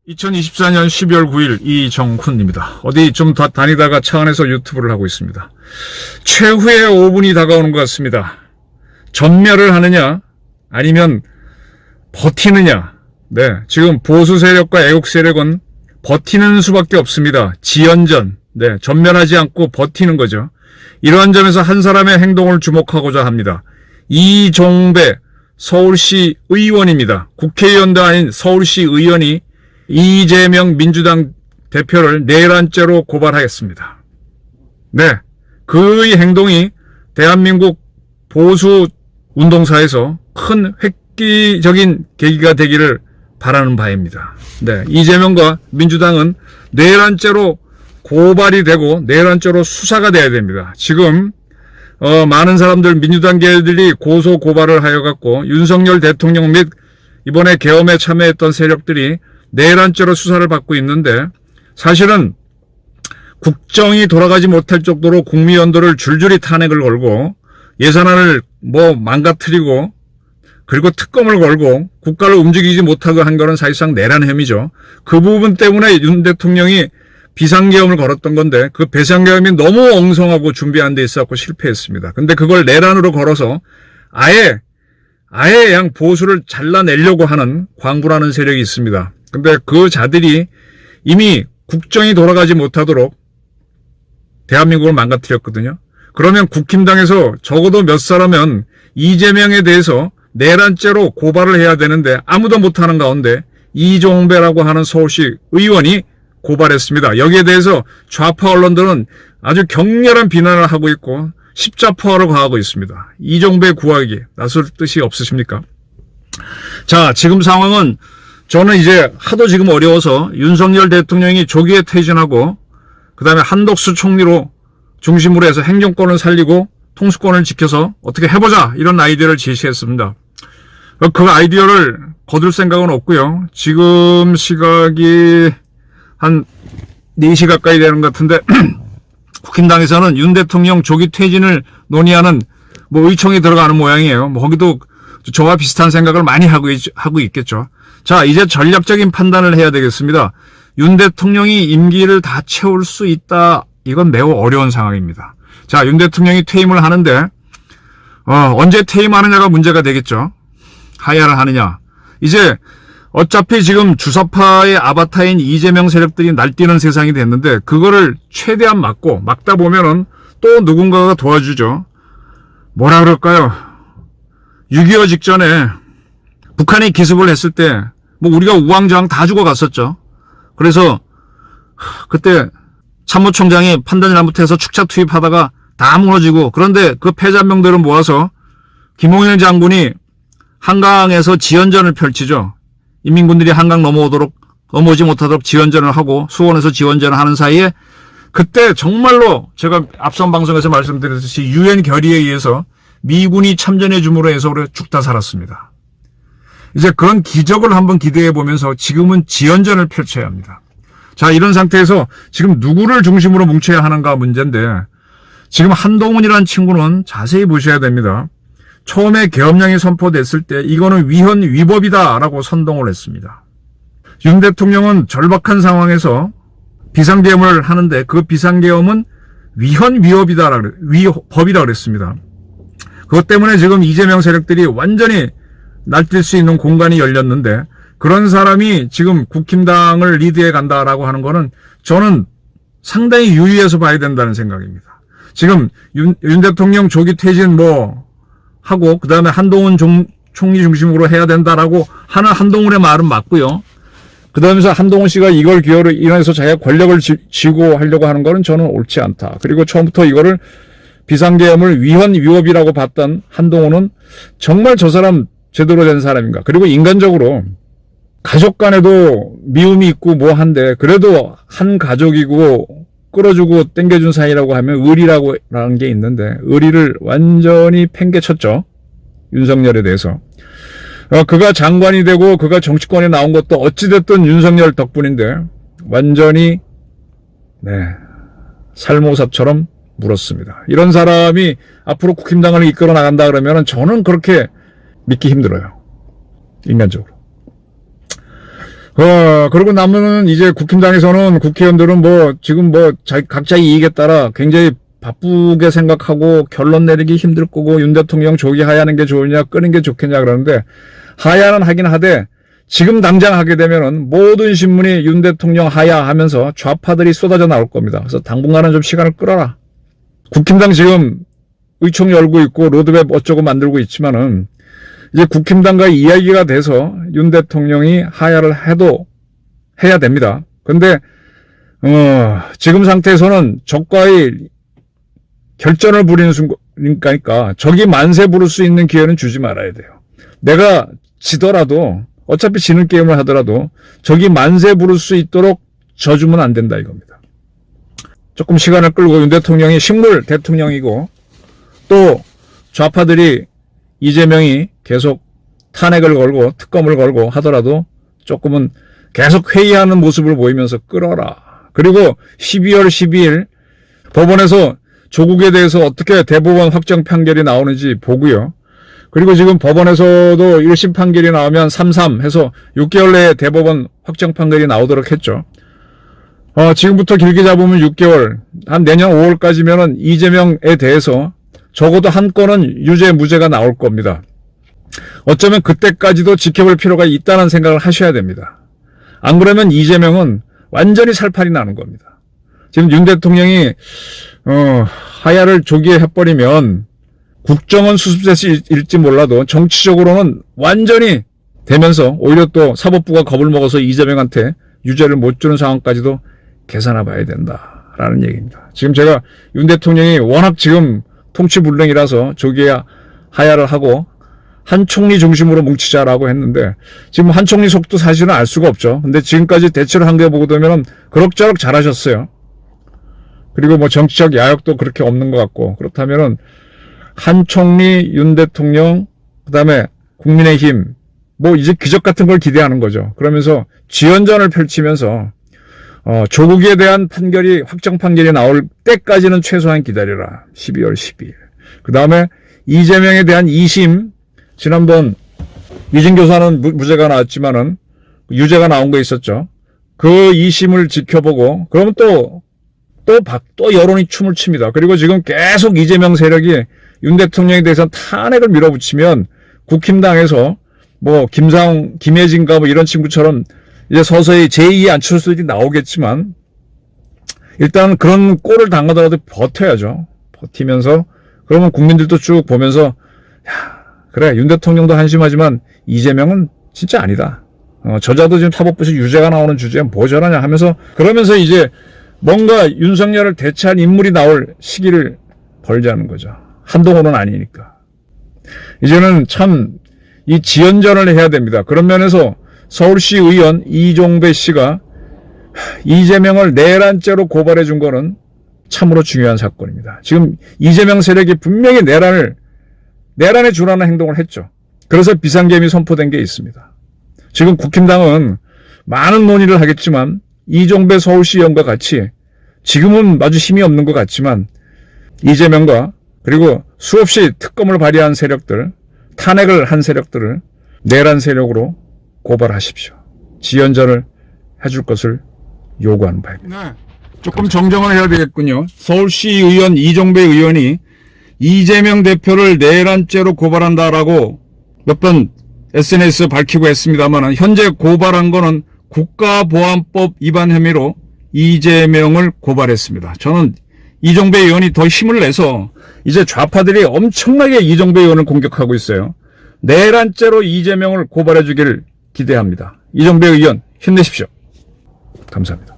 (2024년 12월 9일) 이정훈입니다. 어디 좀 다니다가 차 안에서 유튜브를 하고 있습니다. 최후의 5분이 다가오는 것 같습니다. 전멸을 하느냐 아니면 버티느냐. 네, 지금 보수 세력과 애국 세력은 버티는 수밖에 없습니다. 지연전. 네, 전멸하지 않고 버티는 거죠. 이러한 점에서 한 사람의 행동을 주목하고자 합니다. 이종배 서울시 의원입니다. 국회의원도 아닌 서울시 의원이 이재명 민주당 대표를 내란죄로 고발하였습니다. 네, 그의 행동이 대한민국 보수 운동사에서 큰 획기적인 계기가 되기를 바라는 바입니다. 네, 이재명과 민주당은 내란죄로 고발이 되고 내란죄로 수사가 돼야 됩니다. 지금 많은 사람들 민주당계들이 고소 고발을 하여 갖고 윤석열 대통령 및 이번에 계엄에 참여했던 세력들이 내란죄로 수사를 받고 있는데, 사실은 국정이 돌아가지 못할 정도로 국무위원들을 줄줄이 탄핵을 걸고 예산안을 망가뜨리고 그리고 특검을 걸고 국가를 움직이지 못하게 한 거는 사실상 내란 혐의죠. 그 부분 때문에 윤 대통령이 비상계엄을 걸었던 건데, 그 비상계엄이 너무 엉성하고 준비한 데 있어서 실패했습니다. 근데 그걸 내란으로 걸어서 아예 양 보수를 잘라내려고 하는 광분하는 세력이 있습니다. 근데 그 자들이 이미 국정이 돌아가지 못하도록 대한민국을 망가뜨렸거든요. 그러면 국힘당에서 적어도 몇 사람은 이재명에 대해서 내란죄로 고발을 해야 되는데 아무도 못하는 가운데 이종배라고 하는 서울시 의원이 고발했습니다. 여기에 대해서 좌파 언론들은 아주 격렬한 비난을 하고 있고 십자포화를 가하고 있습니다. 이종배 구하기 나설 뜻이 없으십니까? 자, 지금 상황은 저는 이제 하도 지금 어려워서 윤석열 대통령이 조기에 퇴진하고 그 다음에 한덕수 총리로 중심으로 해서 행정권을 살리고 통수권을 지켜서 어떻게 해보자, 이런 아이디어를 제시했습니다. 그 아이디어를 거둘 생각은 없고요. 지금 시각이 한 4시 가까이 되는 것 같은데 국힘당에서는 윤 대통령 조기 퇴진을 논의하는 의총이 들어가는 모양이에요. 거기도 저와 비슷한 생각을 많이 하고 있겠죠. 자, 이제 전략적인 판단을 해야 되겠습니다. 윤 대통령이 임기를 다 채울 수 있다. 이건 매우 어려운 상황입니다. 자, 윤 대통령이 퇴임을 하는데 언제 퇴임하느냐가 문제가 되겠죠. 하야를 하느냐. 이제 어차피 지금 주사파의 아바타인 이재명 세력들이 날뛰는 세상이 됐는데 그거를 최대한 막다 보면은 또 누군가가 도와주죠. 뭐라 그럴까요? 6.25 직전에 북한이 기습을 했을 때 우리가 우왕좌왕 다 죽어갔었죠. 그래서 그때 참모총장이 판단을 잘못해서 축차 투입하다가 다 무너지고, 그런데 그 패잔명들을 모아서 김홍일 장군이 한강에서 지연전을 펼치죠. 인민군들이 한강 넘어오지 못하도록 지연전을 하고 수원에서 지원전을 하는 사이에 그때 정말로 제가 앞선 방송에서 말씀드렸듯이 유엔 결의에 의해서 미군이 참전해 줌으로 해서 우리가 죽다 살았습니다. 이제 그런 기적을 한번 기대해 보면서 지금은 지연전을 펼쳐야 합니다. 자, 이런 상태에서 지금 누구를 중심으로 뭉쳐야 하는가 문제인데, 지금 한동훈이라는 친구는 자세히 보셔야 됩니다. 처음에 계엄령이 선포됐을 때 이거는 위헌 위법이다라고 선동을 했습니다. 윤 대통령은 절박한 상황에서 비상계엄을 하는데 그 비상계엄은 위헌 위법이다 그랬습니다. 그것 때문에 지금 이재명 세력들이 완전히 날뛸 수 있는 공간이 열렸는데, 그런 사람이 지금 국힘당을 리드해 간다라고 하는 거는 저는 상당히 유의해서 봐야 된다는 생각입니다. 지금 윤 대통령 조기 퇴진 하고 그 다음에 한동훈 총리 중심으로 해야 된다라고 하는 한동훈의 말은 맞고요. 그 다음에서 한동훈 씨가 이걸 기회로 인해서 자기가 권력을 쥐고 하려고 하는 거는 저는 옳지 않다. 그리고 처음부터 이거를 비상계엄을 위헌 위법이라고 봤던 한동훈은 정말 저 사람 제대로 된 사람인가. 그리고 인간적으로 가족 간에도 미움이 있고 한데 그래도 한 가족이고 끌어주고 땡겨준 사이라고 하면 의리라는 게 있는데 의리를 완전히 팽개쳤죠. 윤석열에 대해서. 그가 장관이 되고 그가 정치권에 나온 것도 어찌됐든 윤석열 덕분인데 완전히 살모사처럼 물었습니다. 이런 사람이 앞으로 국힘당을 이끌어 나간다 그러면 저는 그렇게 믿기 힘들어요. 인간적으로. 그리고 남은 이제 국힘당에서는 국회의원들은 지금 각자 이익에 따라 굉장히 바쁘게 생각하고 결론 내리기 힘들 거고 윤 대통령 조기 하야하는 게 좋으냐 끄는 게 좋겠냐 그러는데 하야는 하긴 하되 지금 당장 하게 되면은 모든 신문이 윤 대통령 하야하면서 좌파들이 쏟아져 나올 겁니다. 그래서 당분간은 좀 시간을 끌어라. 국힘당 지금 의총 열고 있고 로드맵 어쩌고 만들고 있지만은 이제 국힘당과 이야기가 돼서 윤 대통령이 하야를 해야 됩니다. 근데 지금 상태에서는 적과의 결전을 부리는 순간이니까 적이 만세 부를 수 있는 기회는 주지 말아야 돼요. 내가 지더라도 어차피 지는 게임을 하더라도 적이 만세 부를 수 있도록 져주면 안 된다 이겁니다. 조금 시간을 끌고 윤 대통령이 식물 대통령이고 또 좌파들이 이재명이 계속 탄핵을 걸고 특검을 걸고 하더라도 조금은 계속 회의하는 모습을 보이면서 끌어라. 그리고 12월 12일 법원에서 조국에 대해서 어떻게 대법원 확정 판결이 나오는지 보고요. 그리고 지금 법원에서도 1심 판결이 나오면 3-3 해서 6개월 내에 대법원 확정 판결이 나오도록 했죠. 지금부터 길게 잡으면 6개월, 한 내년 5월까지면은 이재명에 대해서 적어도 한 건은 유죄, 무죄가 나올 겁니다. 어쩌면 그때까지도 지켜볼 필요가 있다는 생각을 하셔야 됩니다. 안 그러면 이재명은 완전히 살팔이 나는 겁니다. 지금 윤 대통령이 하야를 조기에 해버리면 국정원 수습됐을지 몰라도 정치적으로는 완전히 되면서 오히려 또 사법부가 겁을 먹어서 이재명한테 유죄를 못 주는 상황까지도 계산해 봐야 된다라는 얘기입니다. 지금 제가 윤 대통령이 워낙 지금 통치불능이라서 조기에 하야를 하고 한 총리 중심으로 뭉치자라고 했는데 지금 한 총리 속도 사실은 알 수가 없죠. 근데 지금까지 대처를 한 게 보고 보면 그럭저럭 잘하셨어요. 그리고 정치적 야욕도 그렇게 없는 것 같고 그렇다면은 한 총리, 윤 대통령, 그다음에 국민의힘 이제 기적 같은 걸 기대하는 거죠. 그러면서 지연전을 펼치면서 조국에 대한 판결이 확정 판결이 나올 때까지는 최소한 기다려라. 12월 12일. 그다음에 이재명에 대한 2심 지난번 위진교사는 무죄가 나왔지만은 유죄가 나온 거 있었죠. 그 2심을 지켜보고 그러면 또 여론이 춤을 춥니다. 그리고 지금 계속 이재명 세력이 윤 대통령에 대해서 탄핵을 밀어붙이면 국힘당에서 김혜진가 이런 친구처럼 이제 서서히 제2의 안철수들이 나오겠지만 일단 그런 꼴을 당하더라도 버텨야죠. 버티면서 그러면 국민들도 쭉 보면서 그래 윤 대통령도 한심하지만 이재명은 진짜 아니다. 저자도 지금 사법부에서 유죄가 나오는 주제에 뭐 저러냐 하면서 그러면서 이제 뭔가 윤석열을 대체할 인물이 나올 시기를 벌자는 거죠. 한동훈은 아니니까. 이제는 참 이 지연전을 해야 됩니다. 그런 면에서 서울시 의원 이종배 씨가 이재명을 내란죄로 고발해 준 거는 참으로 중요한 사건입니다. 지금 이재명 세력이 분명히 내란에 준하는 행동을 했죠. 그래서 비상계엄이 선포된 게 있습니다. 지금 국힘당은 많은 논의를 하겠지만 이종배 서울시 의원과 같이 지금은 마주 힘이 없는 것 같지만 이재명과 그리고 수없이 특검을 발의한 세력들, 탄핵을 한 세력들을 내란 세력으로 고발하십시오. 지연전을 해줄 것을 요구하는 바입니다. 네, 조금 정정을 해야 되겠군요. 서울시 의원 이종배 의원이 이재명 대표를 내란죄로 고발한다라고 몇 번 SNS 밝히고 했습니다만 현재 고발한 거는 국가보안법 위반 혐의로 이재명을 고발했습니다. 저는 이종배 의원이 더 힘을 내서 이제 좌파들이 엄청나게 이종배 의원을 공격하고 있어요. 내란죄로 이재명을 고발해 주기를 기대합니다. 이종배 의원 힘내십시오. 감사합니다.